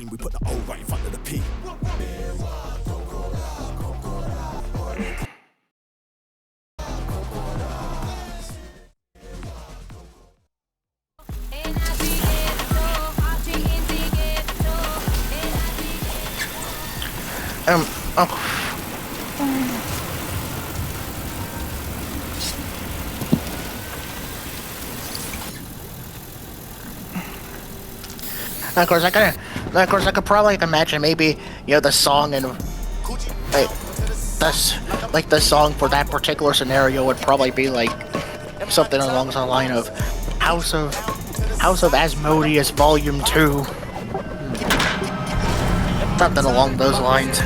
mean we put the O right in front of the P. Oh. Of course, I could probably imagine maybe, you know, the song and the song for that particular scenario would probably be like something along the line of House of Asmodeus Volume 2. Something along those lines.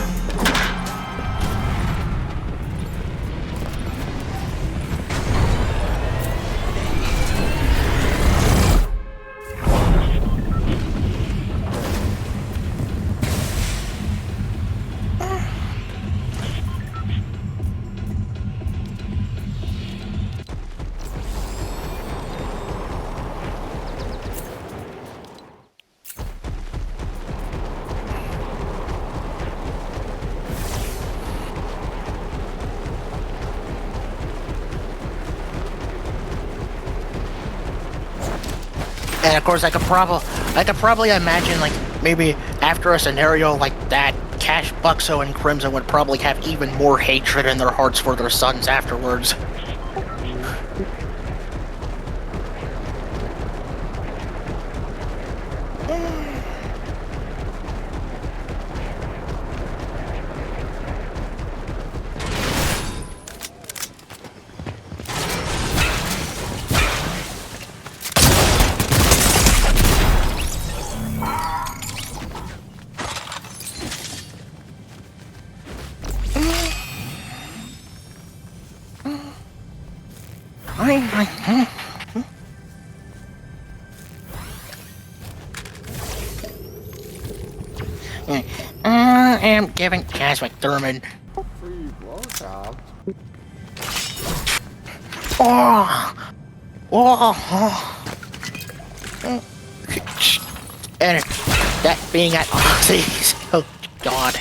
And of course, I could probably imagine, like, maybe after a scenario like that, Cash, Buxo, and Crimson would probably have even more hatred in their hearts for their sons afterwards. I am giving Cass McDermott. Free blowjob. And that being at Oxy's. Oh, God.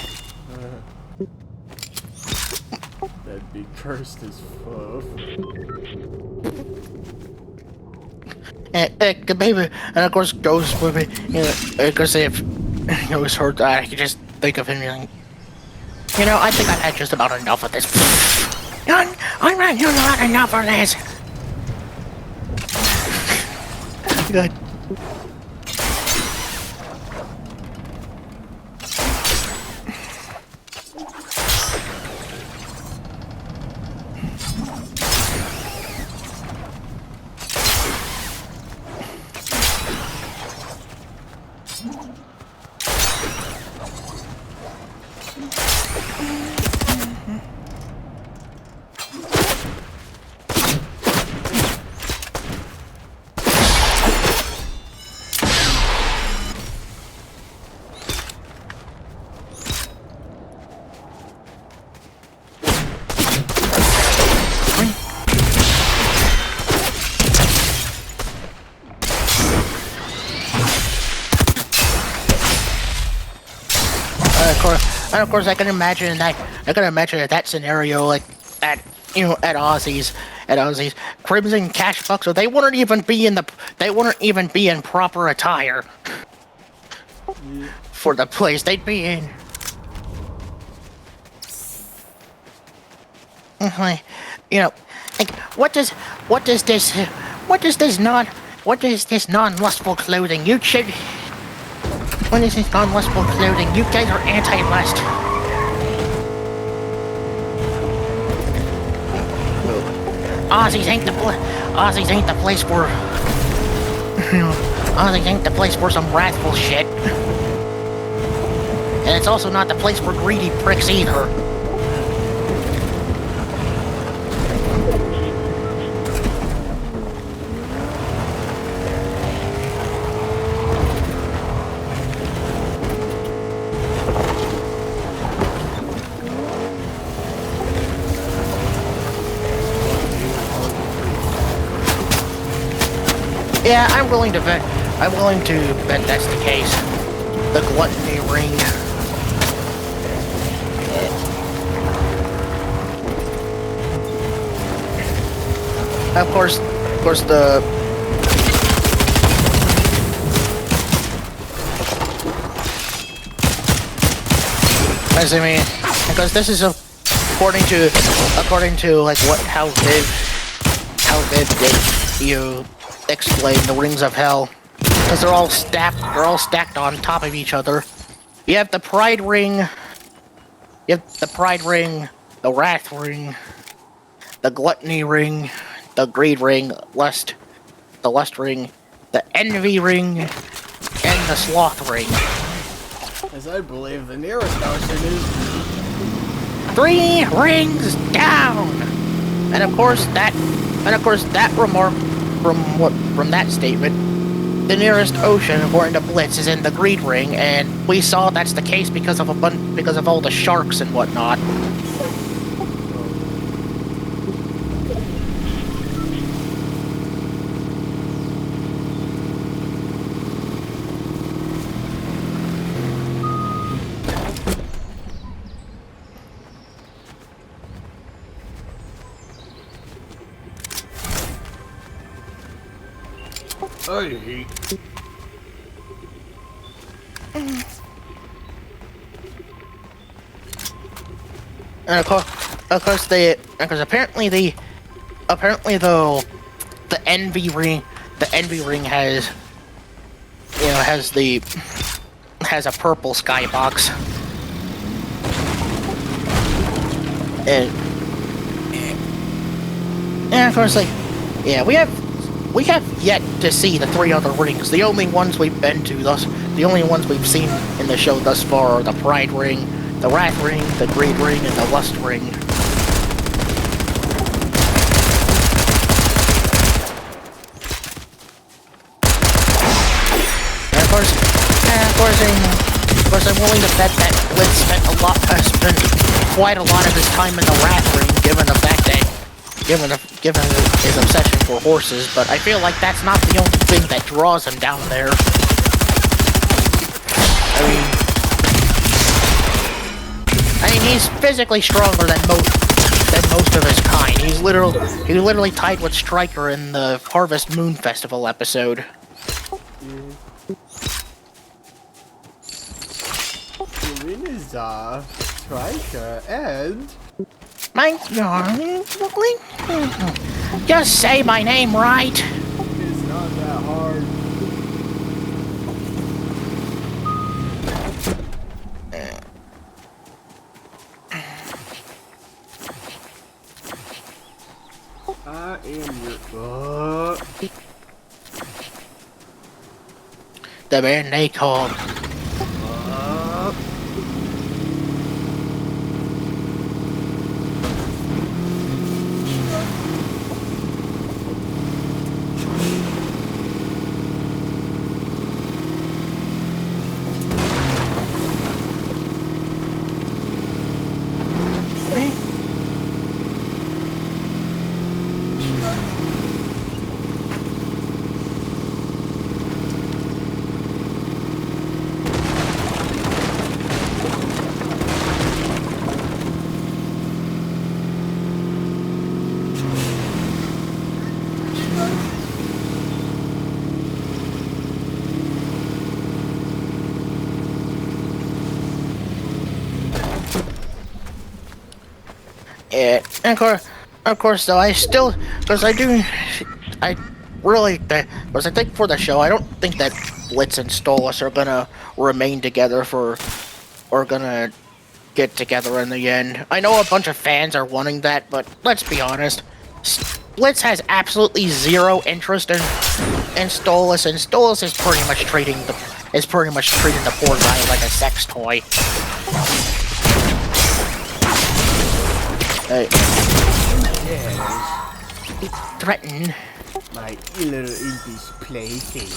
That'd be cursed as fuck. And maybe, and of course, Ghost would be, you know, because if it was heard that, I could just think of him being, you know, I think I've had just about enough of this. I'm not had enough of this. Good. And of course, I can imagine that scenario, like at, you know, at Ozzy's, Crimson, Cash, Buxo, they wouldn't even be in proper attire for the place. They'd be in, you know, like what does this non-lustful clothing? You should. When this is non-lustful clothing, you guys are anti-lust. Aussies ain't the place for... Aussies ain't the place for some wrathful shit. And it's also not the place for greedy pricks either. Yeah, I'm willing to bet that's the case. the gluttony ring. Of course, the as I mean, because this is according to like how Viv did you explain the rings of hell, because they're all stacked on top of each other. You have the pride ring, the wrath ring, the gluttony ring, the greed ring, the lust ring, the envy ring, and the sloth ring. As I believe the nearest ocean is 3 rings down. And of course that remark from that statement, the nearest ocean according to Blitz is in the greed ring, and we saw that's the case because of all the sharks and whatnot. I hate. And because apparently though the envy ring has a purple skybox, and of course we have yet to see the 3 other rings. The only ones we've seen in the show thus far are the pride ring, the wrath ring, the greed ring, and the lust ring. And of course, I'm willing to bet that Blitz spent quite a lot of his time in the wrath ring, given his obsession for horses. But I feel like that's not the only thing that draws him down there. I mean, he's physically stronger than most of his kind. He literally tied with Stryker in the Harvest Moon Festival episode. The win is Stryker and My darling, just say my name right. it's not that hard. I am your The man they called. Yeah, and of course, though, I think for the show, I don't think that Blitz and Stolas are gonna remain together or gonna get together in the end. I know a bunch of fans are wanting that, but let's be honest, Blitz has absolutely zero interest in Stolas, and Stolas is pretty much treating the poor guy like a sex toy. Threaten my little English plaything.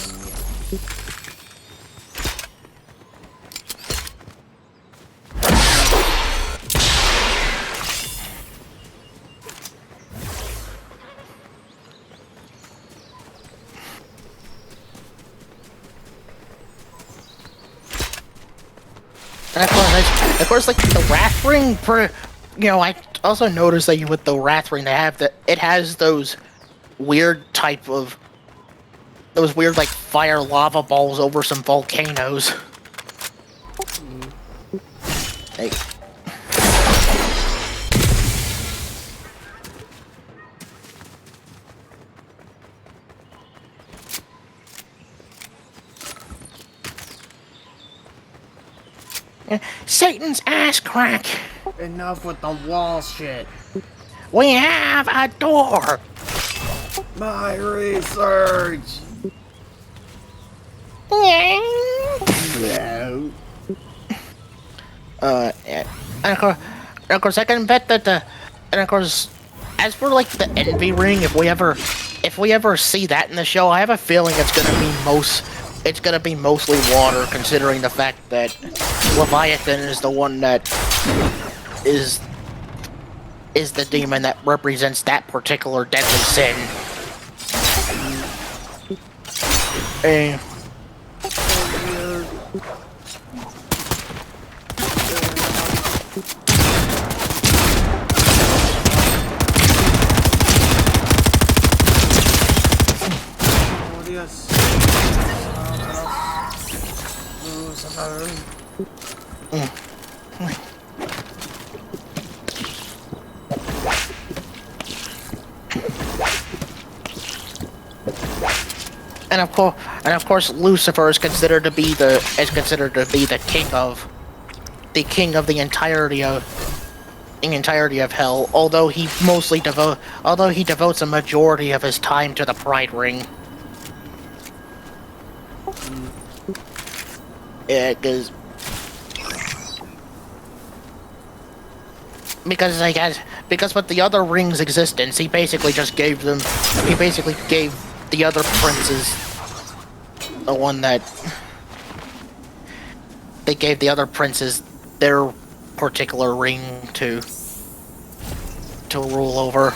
And of course, like the Wrath Ring, I also noticed that with the Wrath Ring, it has those weird like fire lava balls over some volcanoes. Hey. Satan's ass crack. Enough with the wall shit. We have a door. My research. No. And of course, I can bet that and of course, as for like the Envy Ring, if we ever see that in the show, I have a feeling it's gonna be mostly water, considering the fact that Leviathan is the one that is the demon that represents that particular deadly sin. And of course, Lucifer is considered to be the king of the entirety of hell. Although he devotes a majority of his time to the Pride Ring. Yeah, because with the other rings' existence, he basically gave the other princes the one that they gave the other princes their particular ring to rule over.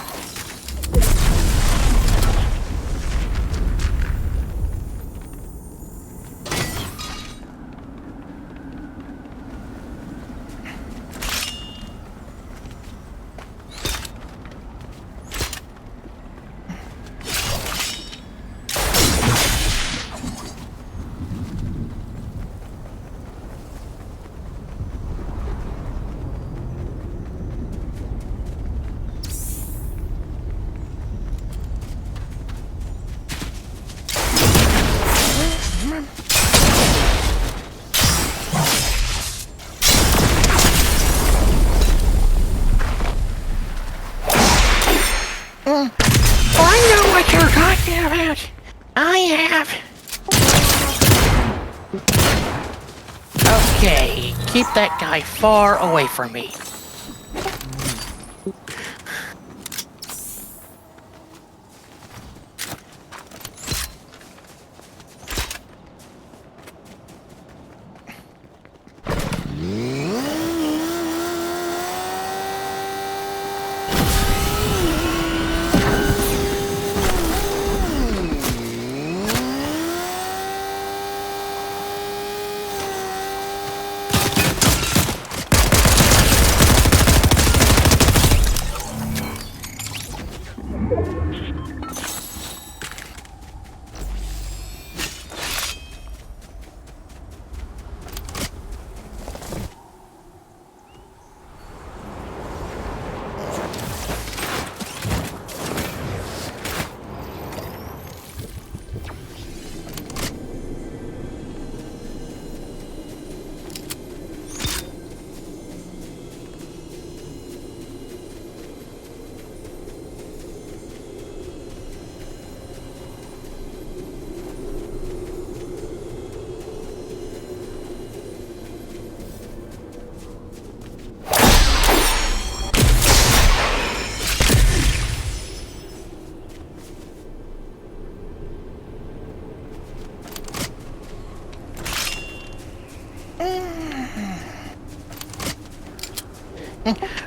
I know what you're talking about. I have. Okay, keep that guy far away from me.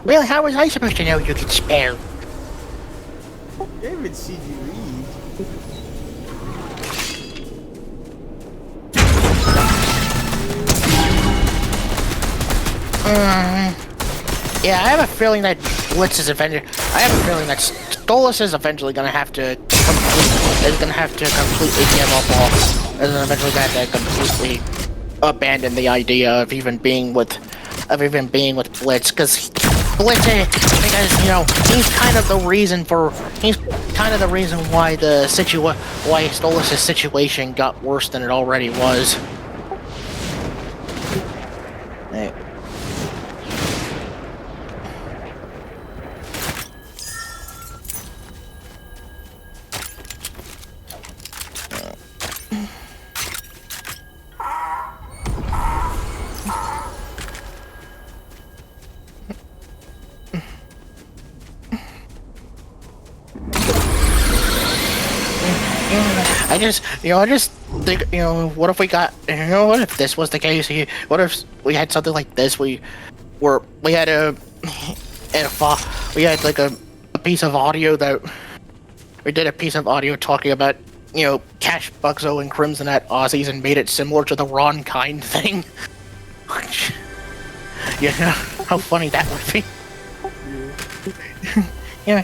Well, how was I supposed to know you could spell? I haven't seen you read. Yeah, I have a feeling that Blitz is eventually. I have a feeling that Stolas is eventually gonna have to completely give up all, and then eventually gonna have to completely abandon the idea of even being with Blitz, because Blitz, because he's kind of the reason why why Stolas' situation got worse than it already was. Hey. I just think, what if we got, what if this was the case here? What if we had something like this? We had a piece of audio that we did a piece of audio talking about, Cash Buxo and Crimson at Aussies and made it similar to the Ron Kind thing. How funny that would be. Yeah.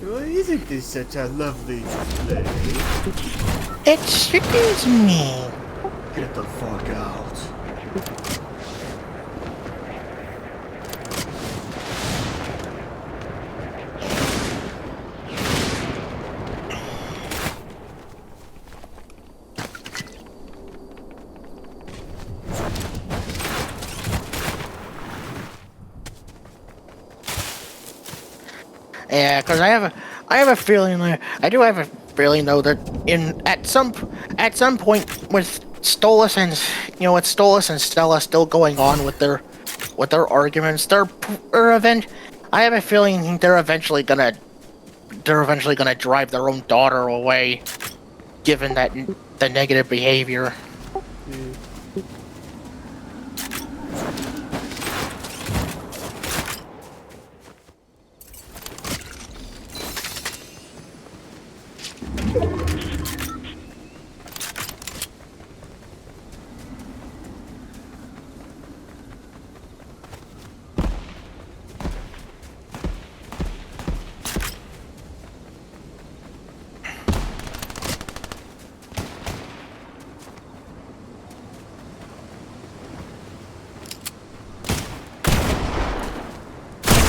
Well, isn't this such a lovely play? It sickens me. Get the fuck out. Yeah, because I have a feeling that I do have a feeling though that at some point with Stolas and Stella still going on with their arguments, I have a feeling they're eventually gonna drive their own daughter away, given that the negative behavior.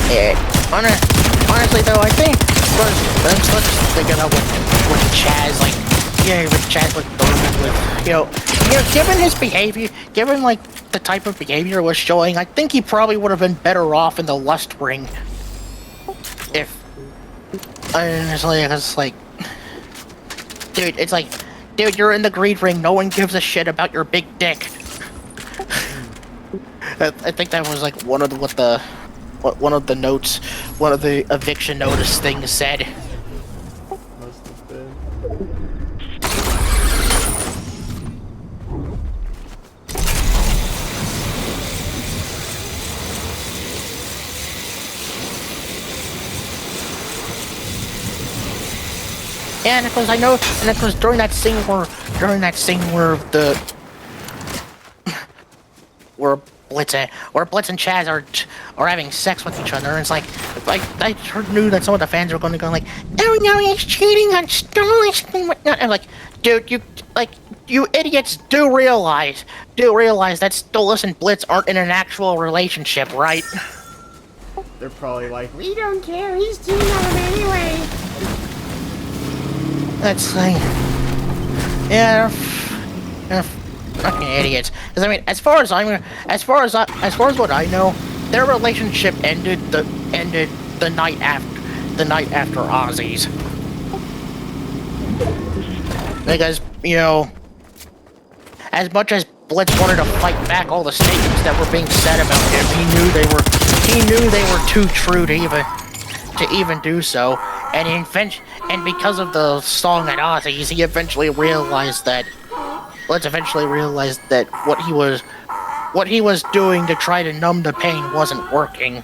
Yeah, honestly though, I think let's think about what Chaz with Chaz with Thurman with given his behavior, given the type of behavior was showing, I think he probably would have been better off in the Lust Ring. If honestly, it's dude, you're in the Greed Ring. No one gives a shit about your big dick. I think that was one of the notes, one of the eviction notice things said. Must have been. Yeah, and it was during that scene where where Blitz and Chaz are having sex with each other, and it's I knew that some of the fans were going to go oh no, he's cheating on Stolas and whatnot. I'm dude, you idiots do realize that Stolas and Blitz aren't in an actual relationship, right? They're probably we don't care, he's cheating on him anyway. That's yeah, they're fucking idiots. Because as far as what I know, their relationship ended the night after Ozzy's. Because as much as Blitz wanted to fight back all the statements that were being said about him, he he knew they were too true to even do so, and and because of the song at Ozzy's, he eventually realized that. Let's eventually realize that what he was doing to try to numb the pain wasn't working.